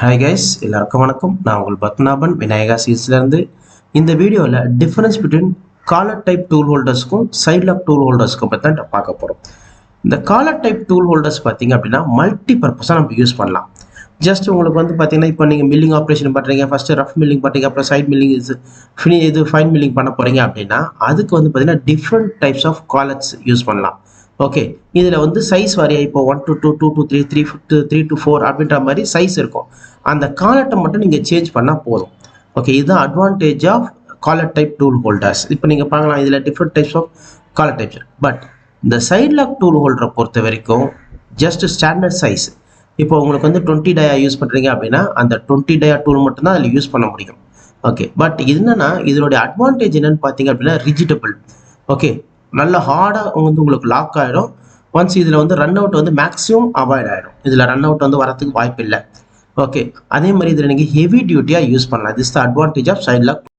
Hi guys, எல்லாருக்கும் வணக்கம். நான் உங்கள் பத்மநாபன் விநாயகா சீல்ஸ்லேருந்து. இந்த வீடியோவில் difference between collar type tool ஹோல்டர்ஸ்க்கும் சைட் லாக் டூல் ஹோல்டர்ஸ்க்கும் பற்றி தான் பார்க்க போகிறோம். இந்த காலர் டைப் டூல் ஹோல்டர்ஸ் பார்த்தீங்க அப்படின்னா மல்டி பர்பஸாக நம்ம யூஸ் பண்ணலாம். ஜஸ்ட் உங்களுக்கு வந்து பார்த்தீங்கன்னா இப்போ நீங்கள் மில்லிங் ஆப்ரேஷன் பண்ணுறீங்க, ஃபஸ்ட்டு ரஃப் மில்லிங் பண்ணுறீங்க, அப்புறம் சைட் மில்லிங் இது ஃபைன் மில்லிங் பண்ண போகிறீங்க அப்படின்னா அதுக்கு வந்து பார்த்தீங்கன்னா different types of collars use பண்ணலாம். ஓகே, இதில் வந்து சைஸ் வாரியாக இப்போ 1 to 2, 2 to 3, 3 to 4 அப்படின்ற மாதிரி சைஸ் இருக்கும். அந்த காலட்டை மட்டும் நீங்கள் சேஞ்ச் பண்ணால் போதும். ஓகே, இதுதான் advantage of collar type tool holders. இப்போ நீங்கள் பார்க்கலாம் இதில் different types of collar types. But இந்த சைட் லாக் டூல் ஹோல்டரை பொறுத்த வரைக்கும் ஜஸ்ட் ஸ்டாண்டர்ட் சைஸ். இப்போ உங்களுக்கு வந்து 20 டயா யூஸ் பண்ணுறீங்க அப்படின்னா அந்த 20 டயா டூல் மட்டும்தான் அதில் யூஸ் பண்ண முடியும். ஓகே, பட் என்னன்னா இதனுடைய அட்வான்டேஜ் என்னன்னு பார்த்தீங்க அப்படின்னா ரிஜிட்டபிள். ஓகே, நல்ல ஹார்டாக வந்து உங்களுக்கு லாக் ஆகிடும். ஒன்ஸ் இதில் வந்து ரன் அவுட் வந்து மேக்ஸிமம் அவாய்ட் ஆகிடும். இதில் ரன் அவுட் வந்து வரதுக்கு வாய்ப்பு இல்லை. ஓகே, அதே மாதிரி இதில் நீங்கள் ஹெவி டியூட்டியாக யூஸ் பண்ணலாம். This the advantage of side lock